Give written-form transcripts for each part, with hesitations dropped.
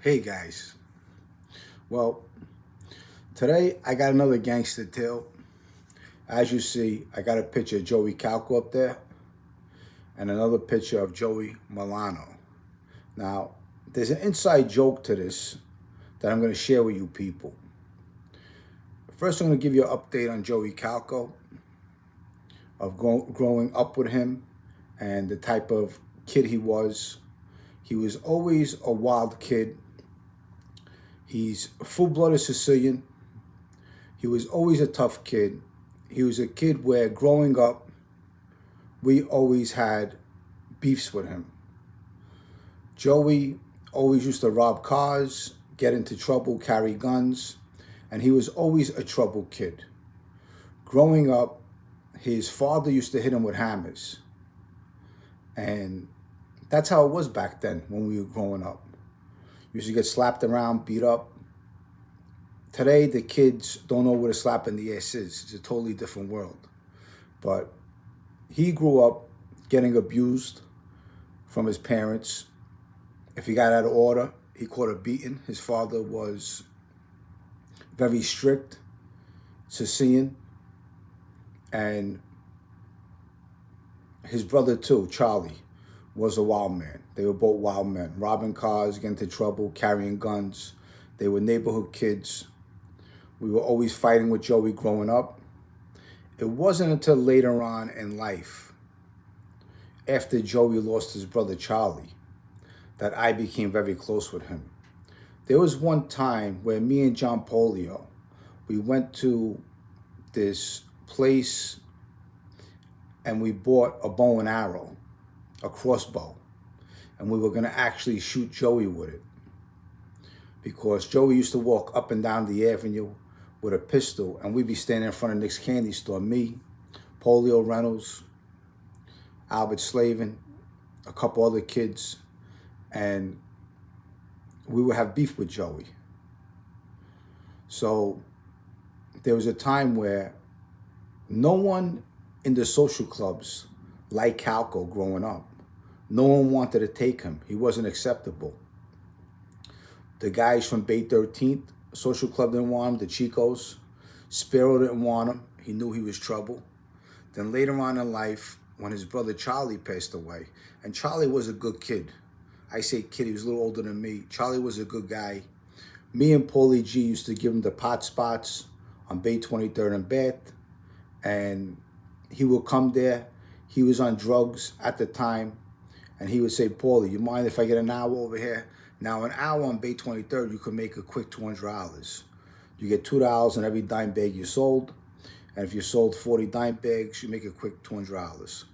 Hey guys, well, today I got another gangster tale. As you see, I got a picture of Joey Calco up there and another picture of Joey Milano. Now, there's an inside joke to this that I'm going to share with you people. First, I'm going to give you an update on Joey Calco, of growing up with him and the type of kid he was. He was always a wild kid. He's full-blooded Sicilian. He was always a tough kid. He was a kid where growing up, we always had beefs with him. Joey always used to rob cars, get into trouble, carry guns, and he was always a trouble kid. Growing up, his father used to hit him with hammers. And that's how it was back then when we were growing up. Used to get slapped around, beat up. Today, the kids don't know what a slap in the ass is. It's a totally different world. But he grew up getting abused from his parents. If he got out of order, he caught a beating. His father was very strict, Sicilian, and his brother too, Charlie, was a wild man. They were both wild men, robbing cars, getting into trouble, carrying guns. They were neighborhood kids. We were always fighting with Joey growing up. It wasn't until later on in life, after Joey lost his brother Charlie, that I became very close with him. There was one time where me and John Polio, we went to this place and we bought a bow and arrow, a crossbow, and we were going to actually shoot Joey with it. Because Joey used to walk up and down the avenue with a pistol, and we'd be standing in front of Nick's candy store, me, Polio Reynolds, Albert Slavin, a couple other kids, and we would have beef with Joey. So there was a time where no one in the social clubs liked Calco growing up. No one wanted to take him. He wasn't acceptable. The guys from Bay 13th Social Club didn't want him, the Chicos. Sparrow didn't want him. He knew he was trouble. Then later on in life, when his brother Charlie passed away, and Charlie was a good kid. I say kid, he was a little older than me. Charlie was a good guy. Me and Paulie G used to give him the pot spots on Bay 23rd and Bath, and he would come there. He was on drugs at the time, and he would say, Paulie, you mind if I get an hour over here? Now, an hour on Bay 23rd, you could make a quick $200. You get $2 on every dime bag you sold. And if you sold 40 dime bags, you make a quick $200.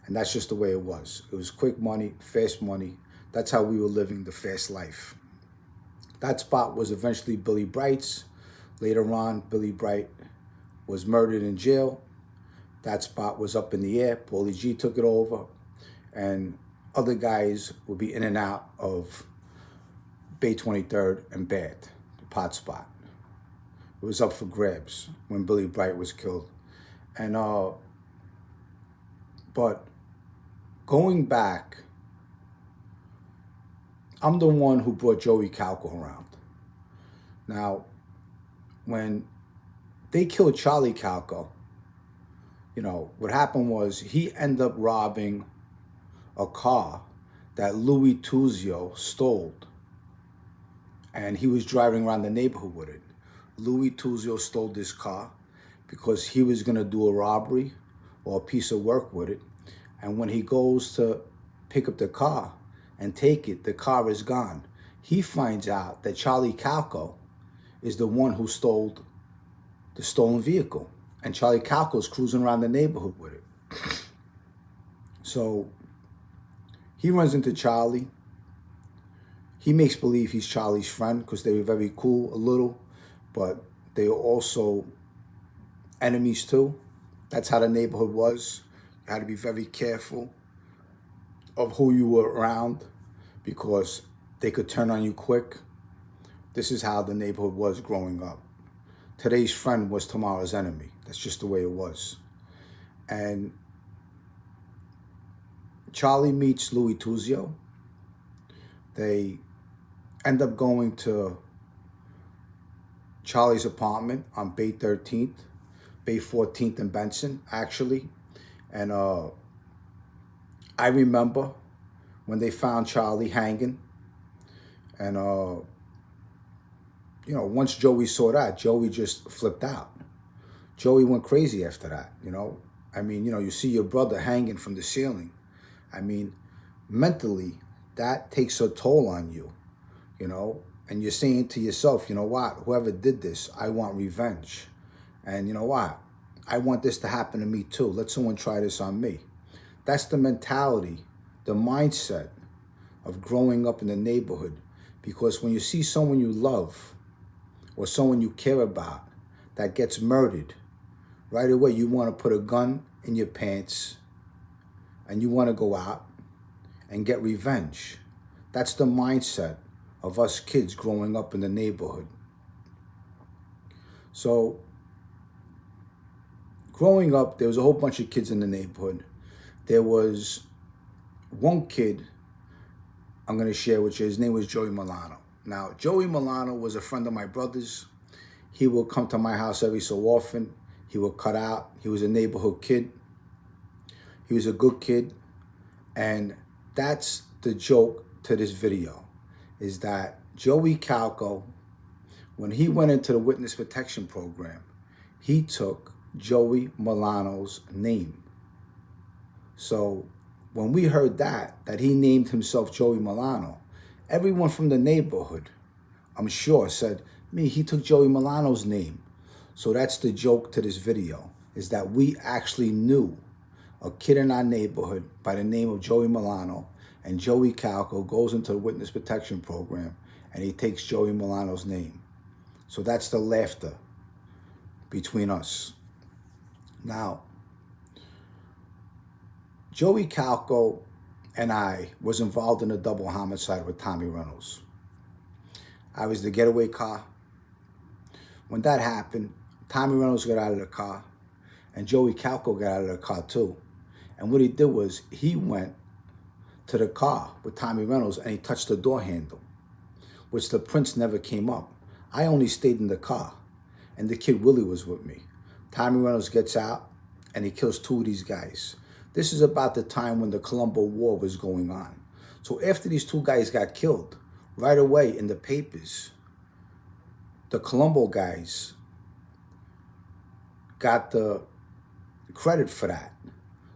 And that's just the way it was. It was quick money, fast money. That's how we were living the fast life. That spot was eventually Billy Bright's. Later on, Billy Bright was murdered in jail. That spot was up in the air. Paulie G took it over. And other guys would be in and out of Bay 23rd and Bath, the pot spot. It was up for grabs when Billy Bright was killed. And but going back, I'm the one who brought Joey Calco around. Now, when they killed Charlie Calco, what happened was he ended up robbing a car that Louis Tuzio stole. And he was driving around the neighborhood with it. Louis Tuzio stole this car because he was going to do a robbery or a piece of work with it. And when he goes to pick up the car and take it, the car is gone. He finds out that Charlie Calco is the one who stole the stolen vehicle. And Charlie Calco's cruising around the neighborhood with it. So he runs into Charlie. He makes believe he's Charlie's friend because they were very cool a little, but they were also enemies too. That's how the neighborhood was. You had to be very careful of who you were around because they could turn on you quick. This is how the neighborhood was growing up. Today's friend was tomorrow's enemy. That's just the way it was. And Charlie meets Louis Tuzio. They end up going to Charlie's apartment on Bay 13th, Bay 14th in Benson, actually. And I remember when they found Charlie hanging. And, once Joey saw that, Joey just flipped out. Joey went crazy after that, I mean, you see your brother hanging from the ceiling. I mean, mentally, that takes a toll on you, and you're saying to yourself, you know what, whoever did this, I want revenge. And you know what, I want this to happen to me too. Let someone try this on me. That's the mentality, the mindset of growing up in the neighborhood. Because when you see someone you love or someone you care about that gets murdered, right away you want to put a gun in your pants and you want to go out and get revenge. That's the mindset of us kids growing up in the neighborhood. So growing up, there was a whole bunch of kids in the neighborhood. There was one kid I'm going to share with you. His name was Joey Milano. Now, Joey Milano was a friend of my brother's. He would come to my house every so often. He would cut out. He was a neighborhood kid. He was a good kid. And that's the joke to this video, is that Joey Calco, when he went into the witness protection program, he took Joey Milano's name. So when we heard that he named himself Joey Milano, everyone from the neighborhood, I'm sure, said, he took Joey Milano's name. So that's the joke to this video, is that we actually knew a kid in our neighborhood by the name of Joey Milano, and Joey Calco goes into the witness protection program and he takes Joey Milano's name. So that's the laughter between us. Now, Joey Calco and I was involved in a double homicide with Tommy Reynolds. I was the getaway car. When that happened, Tommy Reynolds got out of the car and Joey Calco got out of the car too. And what he did was he went to the car with Tommy Reynolds and he touched the door handle, which the prints never came up. I only stayed in the car and the kid Willie was with me. Tommy Reynolds gets out and he kills two of these guys. This is about the time when the Colombo War was going on. So after these two guys got killed, right away in the papers, the Colombo guys got the credit for that.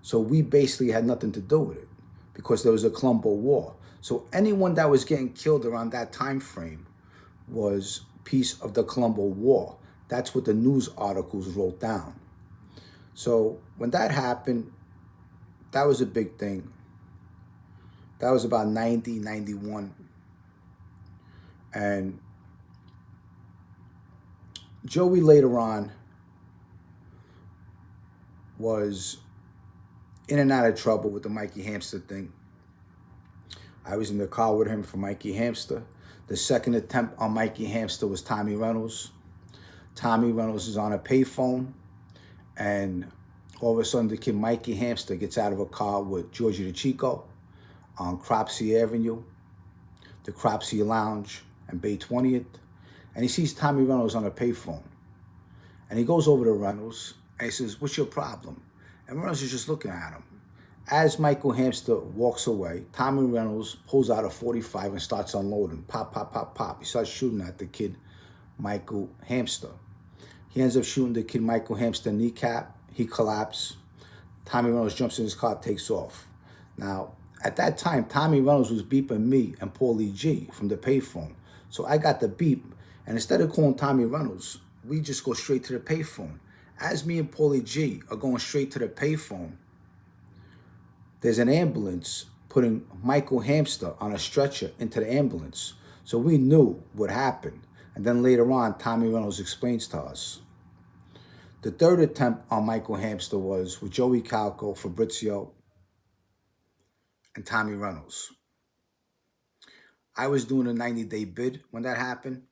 So we basically had nothing to do with it because there was a Colombo War. So anyone that was getting killed around that time frame was piece of the Colombo War. That's what the news articles wrote down. So when that happened, that was a big thing. That was about 90, 91. And Joey later on was in and out of trouble with the Mikey Hamster thing. I was in the car with him for Mikey Hamster. The second attempt on Mikey Hamster was Tommy Reynolds. Tommy Reynolds is on a payphone, and all of a sudden the kid Mikey Hamster gets out of a car with Georgie the Chico on Cropsey Avenue, the Cropsey Lounge and Bay 20th, and he sees Tommy Reynolds on a payphone. And he goes over to Reynolds and he says, "What's your problem?" And Reynolds is just looking at him. As Michael Hamster walks away, Tommy Reynolds pulls out a .45 and starts unloading. Pop, pop, pop, pop. He starts shooting at the kid Michael Hamster. He ends up shooting the kid Michael Hamster kneecap. He collapses. Tommy Reynolds jumps in his car, takes off. Now, at that time, Tommy Reynolds was beeping me and Paulie G from the payphone. So I got the beep, and instead of calling Tommy Reynolds, we just go straight to the payphone. As me and Paulie G are going straight to the payphone, there's an ambulance putting Michael Hamster on a stretcher into the ambulance. So we knew what happened. And then later on, Tommy Reynolds explains to us. The third attempt on Michael Hamster was with Joey Calco, Fabrizio, and Tommy Reynolds. I was doing a 90-day bid when that happened.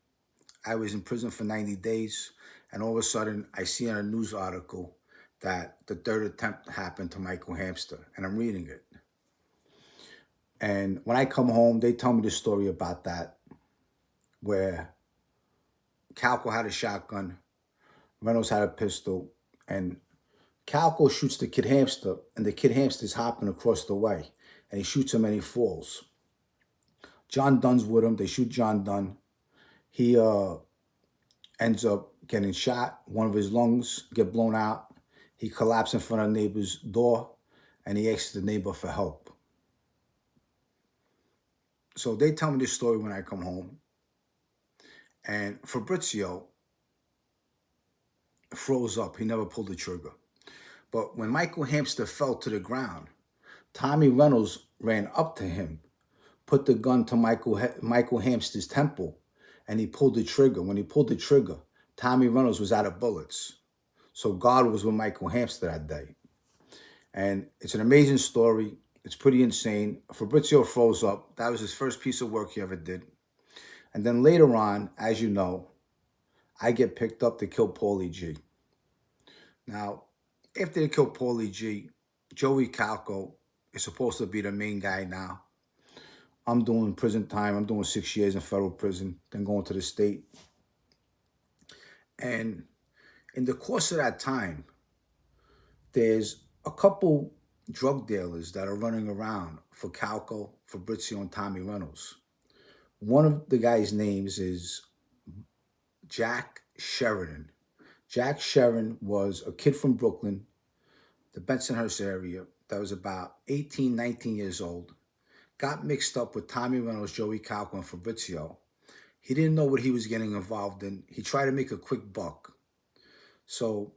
I was in prison for 90 days. And all of a sudden, I see in a news article that the third attempt happened to Michael Hamster. And I'm reading it. And when I come home, they tell me the story about that. where Calco had a shotgun, Reynolds had a pistol, and Calco shoots the Kid Hamster, and the Kid Hamster's hopping across the way, and he shoots him and he falls. John Dunn's with him. They shoot John Dunn. He ends up getting shot. One of his lungs get blown out. He collapses in front of a neighbor's door, and he asks the neighbor for help. So they tell me this story when I come home. And Fabrizio froze up. He never pulled the trigger. But when Michael Hamster fell to the ground, Tommy Reynolds ran up to him, put the gun to Michael Hamster's temple, and he pulled the trigger. When he pulled the trigger, Tommy Reynolds was out of bullets. So God was with Michael Hamster that day. And it's an amazing story. It's pretty insane. Fabrizio froze up. That was his first piece of work he ever did. And then later on, as you know, I get picked up to kill Paulie G. Now, after they kill Paulie G, Joey Calco is supposed to be the main guy now. I'm doing prison time. I'm doing 6 years in federal prison, then going to the state. And in the course of that time, there's a couple drug dealers that are running around for Calco, Fabrizio, and Tommy Reynolds. One of the guys' names is Jack Sheridan. Jack Sheridan was a kid from Brooklyn, the Bensonhurst area, that was about 18, 19 years old, got mixed up with Tommy Reynolds, Joey Calco, and Fabrizio. He didn't know what he was getting involved in. He tried to make a quick buck. So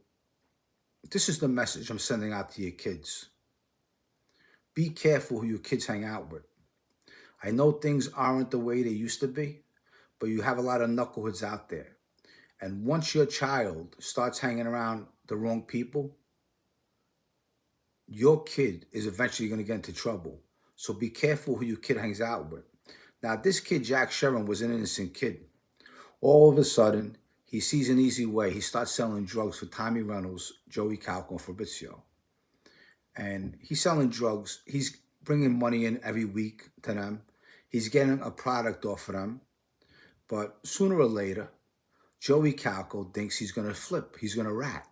this is the message I'm sending out to your kids. Be careful who your kids hang out with. I know things aren't the way they used to be, but you have a lot of knuckleheads out there. And once your child starts hanging around the wrong people, your kid is eventually going to get into trouble. So be careful who your kid hangs out with. Now, this kid, Jack Sheridan, was an innocent kid. All of a sudden, he sees an easy way. He starts selling drugs for Tommy Reynolds, Joey Calco, and Fabrizio. And he's selling drugs. He's bringing money in every week to them. He's getting a product off of them. But sooner or later, Joey Calco thinks he's going to flip. He's going to rat.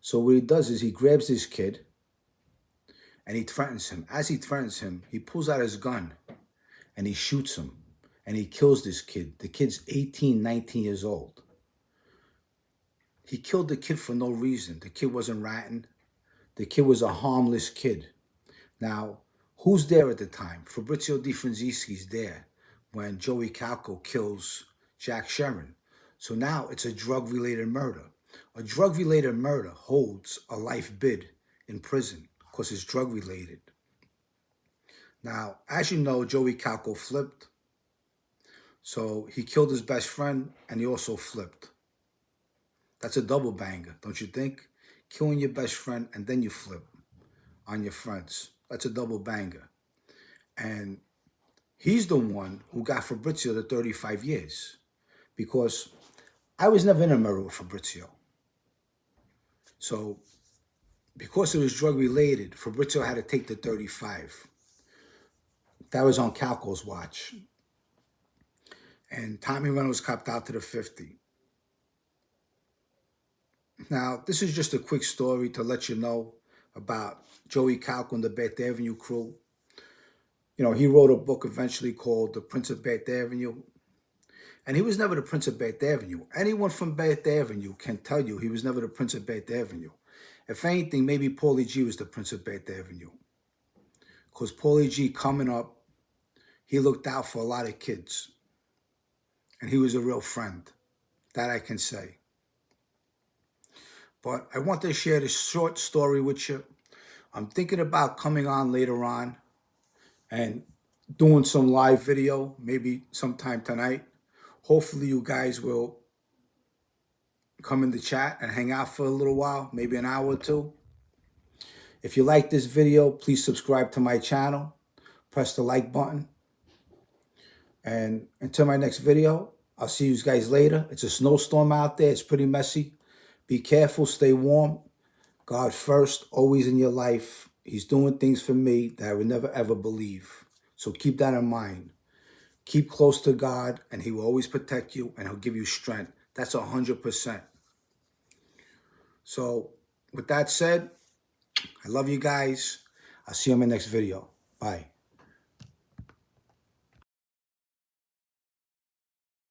So what he does is he grabs this kid and he threatens him. As he threatens him, he pulls out his gun and he shoots him. And he kills this kid. The kid's 18, 19 years old. He killed the kid for no reason. The kid wasn't ratting. The kid was a harmless kid. Now, who's there at the time? Fabrizio Di Franzisi's there when Joey Calco kills Jack Sheridan. So now it's a drug-related murder. A drug-related murder holds a life bid in prison because it's drug-related. Now, as you know, Joey Calco flipped. So he killed his best friend and he also flipped. That's a double banger, don't you think? Killing your best friend and then you flip on your friends. That's a double banger. And he's the one who got Fabrizio the 35 years because I was never in a murder with Fabrizio. So because it was drug related, Fabrizio had to take the 35. That was on Calco's watch. And Tommy Reynolds copped out to the 50. Now, this is just a quick story to let you know about Joey Calco and the Bath Avenue crew. You know, he wrote a book eventually called The Prince of Bath Avenue. And he was never the Prince of Bath Avenue. Anyone from Bath Avenue can tell you he was never the Prince of Bath Avenue. If anything, maybe Paulie G was the Prince of Bath Avenue. Because Paulie G coming up, he looked out for a lot of kids. And he was a real friend. That I can say. But I want to share this short story with you. I'm thinking about coming on later on and doing some live video, maybe sometime tonight. Hopefully you guys will come in the chat and hang out for a little while, maybe an hour or two. If you like this video, please subscribe to my channel. Press the like button. And until my next video, I'll see you guys later. It's a snowstorm out there. It's pretty messy. Be careful. Stay warm. God first, always in your life. He's doing things for me that I would never, ever believe. So keep that in mind. Keep close to God, and he will always protect you, and he'll give you strength. That's 100%. So with that said, I love you guys. I'll see you in my next video. Bye.